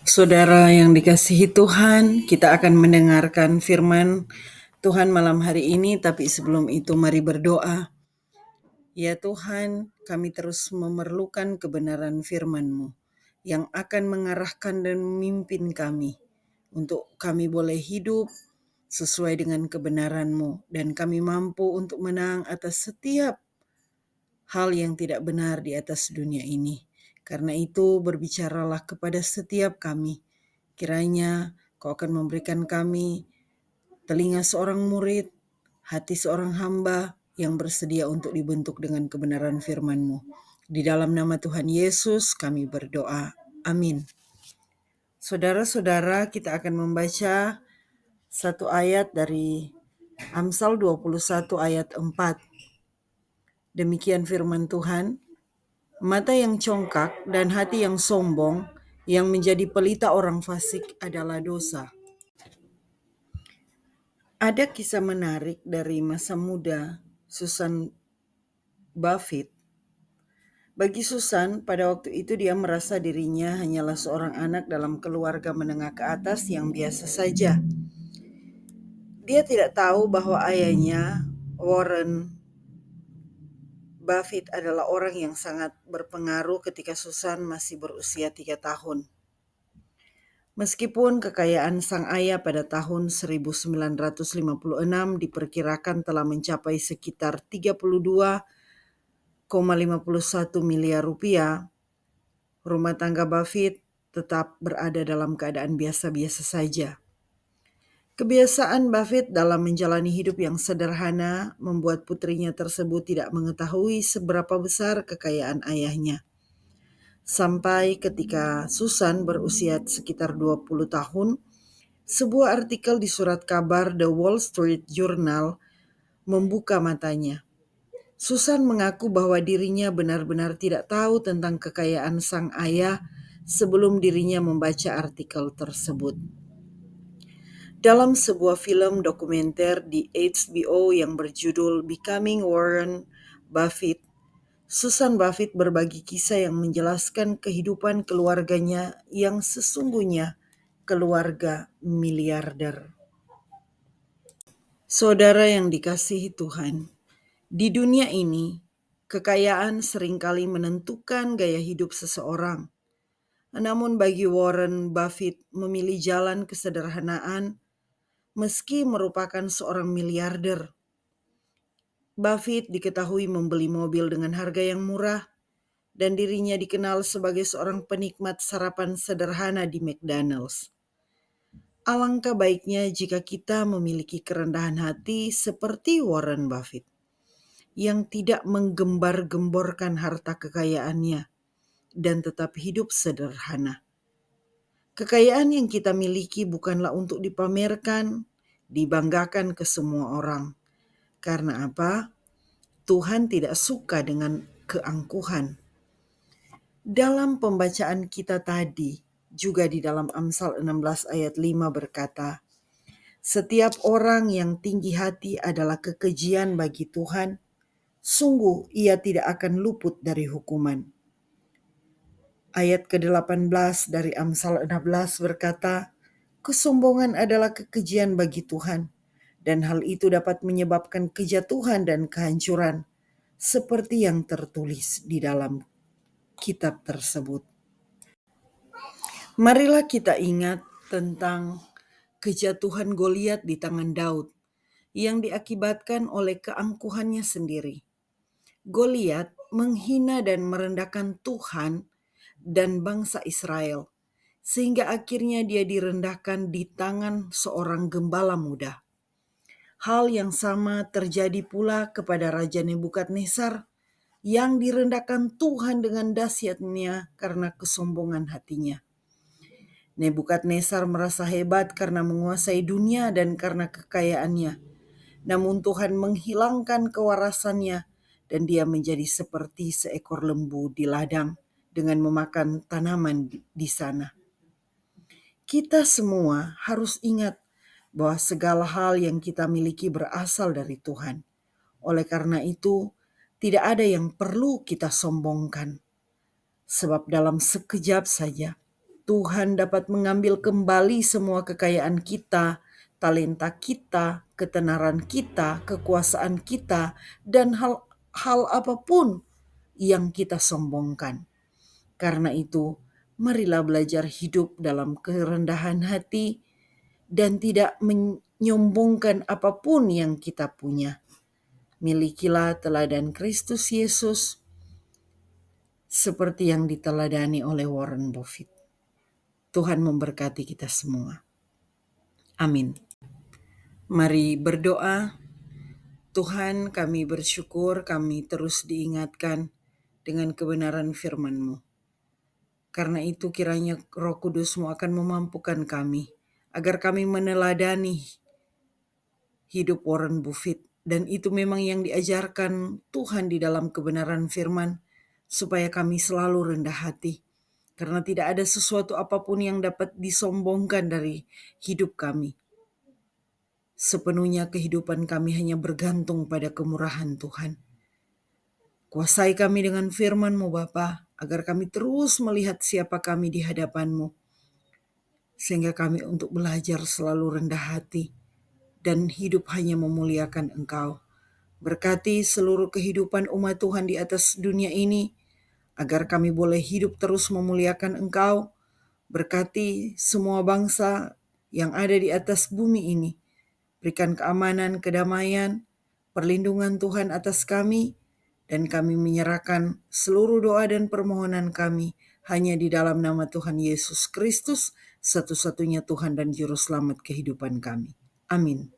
Saudara yang dikasihi Tuhan, kita akan mendengarkan firman Tuhan malam hari ini, tapi sebelum itu mari berdoa. Ya Tuhan, kami terus memerlukan kebenaran firman-Mu yang akan mengarahkan dan memimpin kami untuk kami boleh hidup sesuai dengan kebenaran-Mu dan kami mampu untuk menang atas setiap hal yang tidak benar di atas dunia ini. Karena itu berbicaralah kepada setiap kami. Kiranya Kau akan memberikan kami telinga seorang murid, hati seorang hamba yang bersedia untuk dibentuk dengan kebenaran firman-Mu. Di dalam nama Tuhan Yesus kami berdoa. Amin. Saudara-saudara, kita akan membaca satu ayat dari Amsal 21 ayat 4. Demikian firman Tuhan. Mata yang congkak dan hati yang sombong yang menjadi pelita orang fasik adalah dosa. Ada kisah menarik dari masa muda Susan Buffett. Bagi Susan, pada waktu itu dia merasa dirinya hanyalah seorang anak dalam keluarga menengah ke atas yang biasa saja. Dia tidak tahu bahwa ayahnya, Warren Buffett, adalah orang yang sangat berpengaruh ketika Susan masih berusia 3 tahun. Meskipun kekayaan sang ayah pada tahun 1956 diperkirakan telah mencapai sekitar 32,51 miliar rupiah, rumah tangga Buffett tetap berada dalam keadaan biasa-biasa saja. Kebiasaan Buffett dalam menjalani hidup yang sederhana membuat putrinya tersebut tidak mengetahui seberapa besar kekayaan ayahnya. Sampai ketika Susan berusia sekitar 20 tahun, sebuah artikel di surat kabar The Wall Street Journal membuka matanya. Susan mengaku bahwa dirinya benar-benar tidak tahu tentang kekayaan sang ayah sebelum dirinya membaca artikel tersebut. Dalam sebuah film dokumenter di HBO yang berjudul Becoming Warren Buffett, Susan Buffett berbagi kisah yang menjelaskan kehidupan keluarganya yang sesungguhnya keluarga miliarder. Saudara yang dikasihi Tuhan, di dunia ini, kekayaan seringkali menentukan gaya hidup seseorang. Namun bagi Warren Buffett, memilih jalan kesederhanaan meski merupakan seorang miliarder. Buffett diketahui membeli mobil dengan harga yang murah dan dirinya dikenal sebagai seorang penikmat sarapan sederhana di McDonald's. Alangkah baiknya jika kita memiliki kerendahan hati seperti Warren Buffett, yang tidak menggembar-gemborkan harta kekayaannya dan tetap hidup sederhana. Kekayaan yang kita miliki bukanlah untuk dipamerkan, dibanggakan ke semua orang. Karena apa? Tuhan tidak suka dengan keangkuhan. Dalam pembacaan kita tadi, juga di dalam Amsal 16 ayat 5 berkata, setiap orang yang tinggi hati adalah kekejian bagi Tuhan, sungguh ia tidak akan luput dari hukuman. Ayat ke-18 dari Amsal 16 berkata, kesombongan adalah kekejian bagi Tuhan, dan hal itu dapat menyebabkan kejatuhan dan kehancuran, seperti yang tertulis di dalam kitab tersebut. Marilah kita ingat tentang kejatuhan Goliat di tangan Daud, yang diakibatkan oleh keangkuhannya sendiri. Goliat menghina dan merendahkan Tuhan dan bangsa Israel, sehingga akhirnya dia direndahkan di tangan seorang gembala muda. Hal yang sama terjadi pula kepada Raja Nebukadnezar, yang direndahkan Tuhan dengan dahsyatnya karena kesombongan hatinya. Nebukadnezar merasa hebat karena menguasai dunia dan karena kekayaannya. Namun Tuhan menghilangkan kewarasannya dan dia menjadi seperti seekor lembu di ladang dengan memakan tanaman di sana. Kita semua harus ingat bahwa segala hal yang kita miliki berasal dari Tuhan. Oleh karena itu, tidak ada yang perlu kita sombongkan. Sebab dalam sekejap saja Tuhan dapat mengambil kembali semua kekayaan kita, talenta kita, ketenaran kita, kekuasaan kita, dan hal apapun yang kita sombongkan. Karena itu, marilah belajar hidup dalam kerendahan hati dan tidak menyombongkan apapun yang kita punya. Milikilah teladan Kristus Yesus seperti yang diteladani oleh Warren Buffett. Tuhan memberkati kita semua. Amin. Mari berdoa. Tuhan, kami bersyukur kami terus diingatkan dengan kebenaran firman-Mu. Karena itu kiranya Roh Kudus-Mu akan memampukan kami, agar kami meneladani hidup Warren Buffett. Dan itu memang yang diajarkan Tuhan di dalam kebenaran firman, supaya kami selalu rendah hati. Karena tidak ada sesuatu apapun yang dapat disombongkan dari hidup kami. Sepenuhnya kehidupan kami hanya bergantung pada kemurahan Tuhan. Kuasai kami dengan firman-Mu Bapa, agar kami terus melihat siapa kami di hadapan-Mu, sehingga kami untuk belajar selalu rendah hati dan hidup hanya memuliakan Engkau. Berkati seluruh kehidupan umat Tuhan di atas dunia ini, agar kami boleh hidup terus memuliakan Engkau. Berkati semua bangsa yang ada di atas bumi ini. Berikan keamanan, kedamaian, perlindungan Tuhan atas kami, dan kami menyerahkan seluruh doa dan permohonan kami hanya di dalam nama Tuhan Yesus Kristus, satu-satunya Tuhan dan Juru Selamat kehidupan kami. Amin.